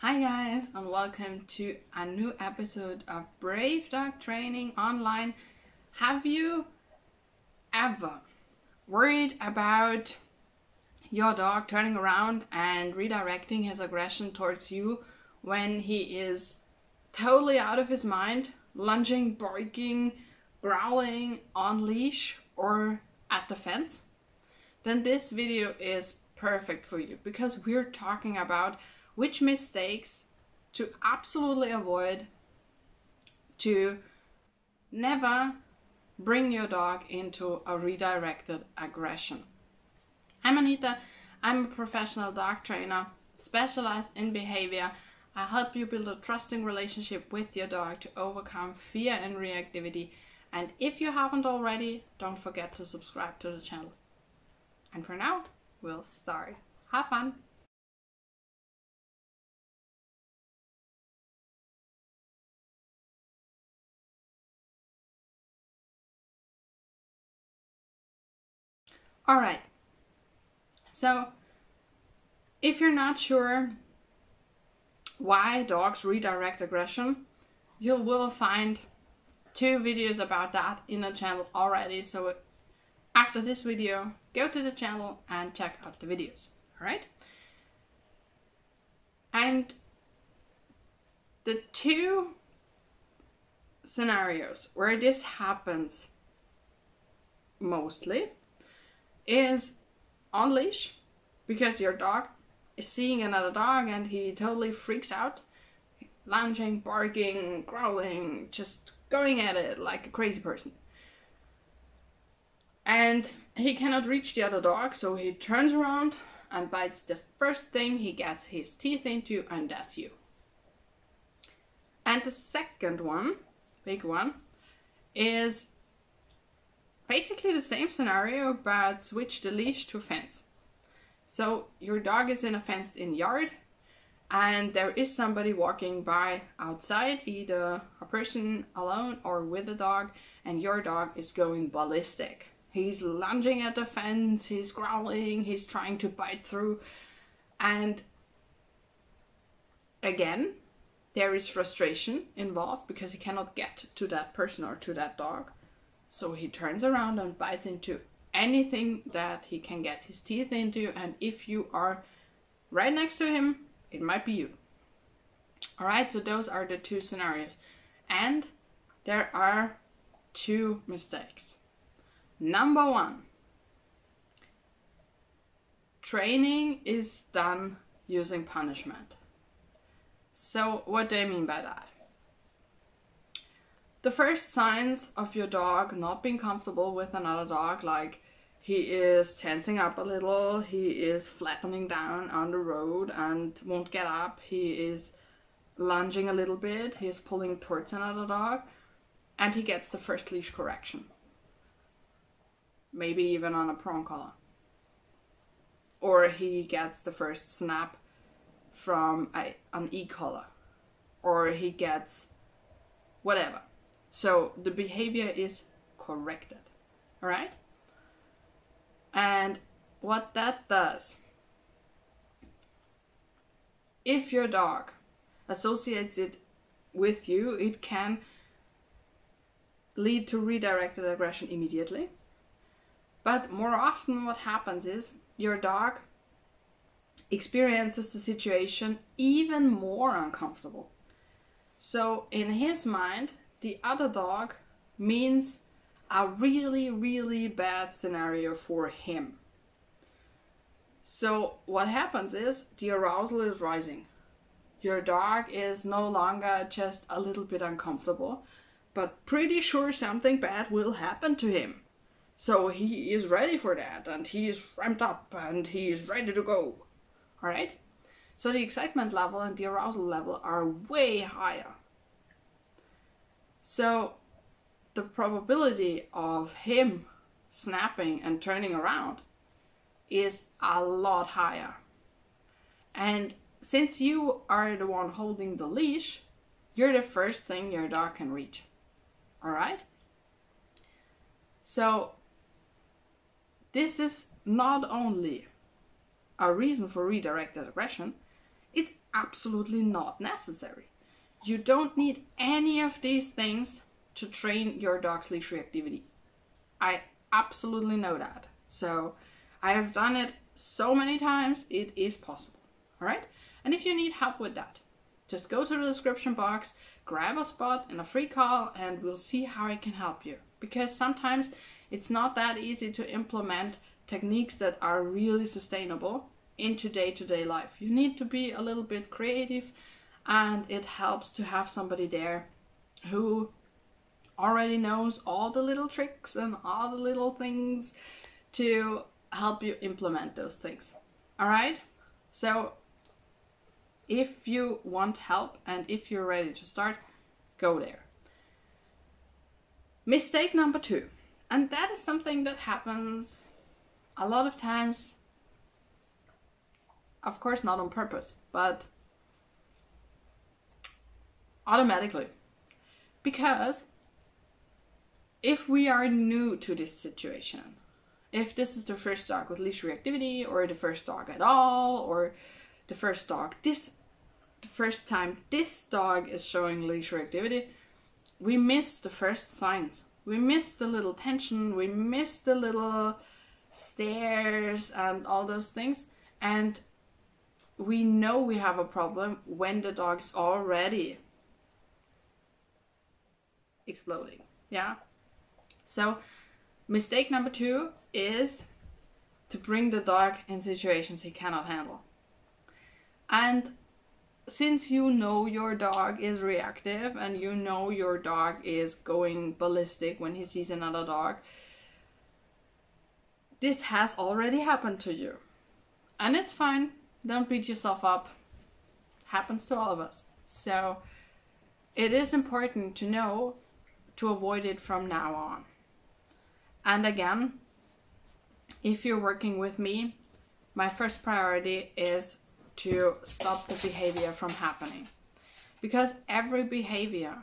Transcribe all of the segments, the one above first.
Hi guys, and welcome to a new episode of Brave Dog Training Online. Have you ever worried about your dog turning around and redirecting his aggression towards you when he is totally out of his mind, lunging, barking, growling on leash or at the fence? Then this video is perfect for you because we're talking about which mistakes to absolutely avoid to never bring your dog into a redirected aggression. I'm Anita. I'm a professional dog trainer specialized in behavior. I help you build a trusting relationship with your dog to overcome fear and reactivity. And if you haven't already, don't forget to subscribe to the channel. And for now, we'll start. Have fun! Alright, so if you're not sure why dogs redirect aggression, you will find 2 videos about that in the channel already. So after this video, go to the channel and check out the videos. Alright? And the 2 scenarios where this happens mostly is on leash, because your dog is seeing another dog and he totally freaks out, lunging, barking, growling, just going at it like a crazy person. And he cannot reach the other dog, so he turns around and bites the first thing he gets his teeth into, and that's you. And the second one, big one, is basically the same scenario, but switch the leash to fence. So your dog is in a fenced-in yard and there is somebody walking by outside, either a person alone or with a dog, and your dog is going ballistic. He's lunging at the fence, he's growling, he's trying to bite through, and again, there is frustration involved because he cannot get to that person or to that dog. So he turns around and bites into anything that he can get his teeth into, and if you are right next to him, it might be you. Alright, so those are the 2 scenarios. And there are 2 mistakes. Number 1, training is done using punishment. So what do I mean by that? The first signs of your dog not being comfortable with another dog, like he is tensing up a little, he is flattening down on the road and won't get up, he is lunging a little bit, he is pulling towards another dog, and he gets the first leash correction. Maybe even on a prong collar. Or he gets the first snap from an e-collar. Or he gets whatever. So the behavior is corrected, all right? And what that does, if your dog associates it with you, it can lead to redirected aggression immediately. But more often what happens is your dog experiences the situation even more uncomfortable. So in his mind, the other dog means a really, really bad scenario for him. So what happens is the arousal is rising. Your dog is no longer just a little bit uncomfortable, but pretty sure something bad will happen to him. So he is ready for that, and he is ramped up and he is ready to go. Alright? So the excitement level and the arousal level are way higher. So the probability of him snapping and turning around is a lot higher. And since you are the one holding the leash, you're the first thing your dog can reach. Alright? So this is not only a reason for redirected aggression, It's absolutely not necessary. You don't need any of these things to train your dog's leash reactivity. I absolutely know that. So I have done it so many times, it is possible. All right? And if you need help with that, just go to the description box, grab a spot in a free call, and we'll see how I can help you. Because sometimes it's not that easy to implement techniques that are really sustainable into day-to-day life. You need to be a little bit creative, and it helps to have somebody there who already knows all the little tricks and all the little things to help you implement those things. All right? So if you want help and if you're ready to start, go there. Mistake number 2, and that is something that happens a lot of times, of course not on purpose, but automatically. Because if we are new to this situation, if this is the first dog with leash reactivity, or the first dog at all, or the first time this dog is showing leash reactivity, we miss the first signs. We miss the little tension, we miss the little stares and all those things. And we know we have a problem when the dog is already exploding. Yeah. So mistake number 2 is to bring the dog in situations he cannot handle. And since you know your dog is reactive and you know your dog is going ballistic when he sees another dog, this has already happened to you. And it's fine. Don't beat yourself up. Happens to all of us. So it is important to know to avoid it from now on. And again, if you're working with me, my first priority is to stop the behavior from happening. Because every behavior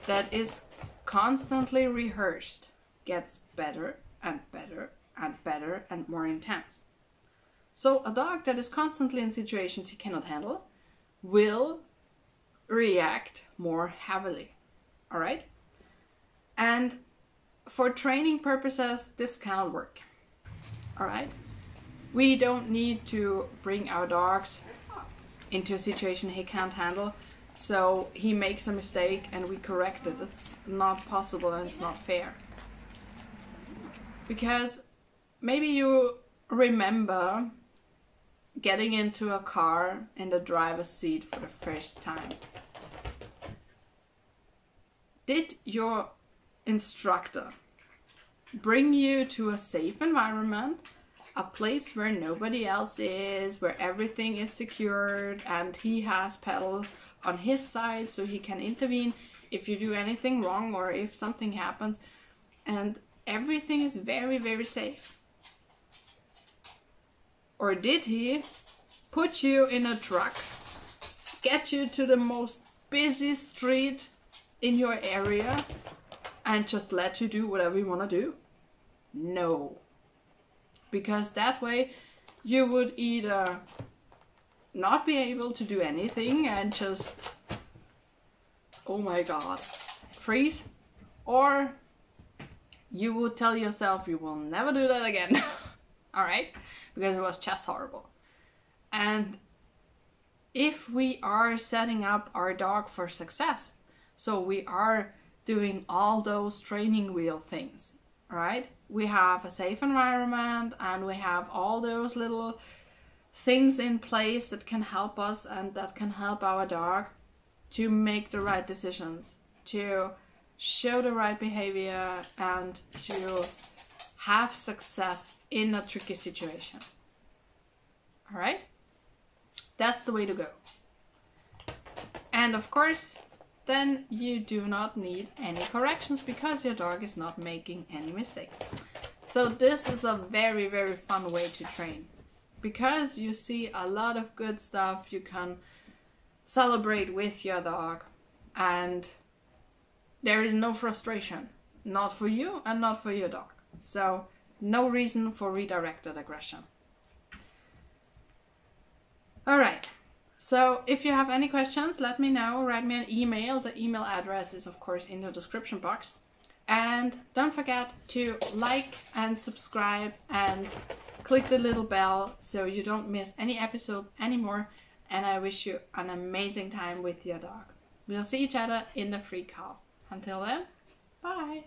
that is constantly rehearsed gets better and better and better and more intense. So a dog that is constantly in situations he cannot handle will react more heavily. All right? And for training purposes, this cannot work. All right? We don't need to bring our dogs into a situation he can't handle, so he makes a mistake and we correct it. It's not possible and it's not fair. Because maybe you remember getting into a car in the driver's seat for the first time. Did your instructor bring you to a safe environment, a place where nobody else is, where everything is secured, and he has pedals on his side so he can intervene if you do anything wrong or if something happens, and everything is very, very safe? Or did he put you in a truck, get you to the most busy street in your area, and just let you do whatever you want to do? No. Because that way you would either not be able to do anything and just, oh my god, freeze, or you would tell yourself you will never do that again. Alright? Because it was just horrible. And if we are setting up our dog for success, so we are doing all those training wheel things, right? We have a safe environment and we have all those little things in place that can help us and that can help our dog to make the right decisions, to show the right behavior, and to have success in a tricky situation. All right? That's the way to go. And of course, then you do not need any corrections because your dog is not making any mistakes. So this is a very, very fun way to train. Because you see a lot of good stuff you can celebrate with your dog, and there is no frustration, not for you and not for your dog. So no reason for redirected aggression. All right, So if you have any questions, let me know. Write me an email. The email address is of course in the description box. And don't forget to like and subscribe and click the little bell so you don't miss any episodes anymore. And I wish you an amazing time with your dog. We'll see each other in the free call. Until then, bye.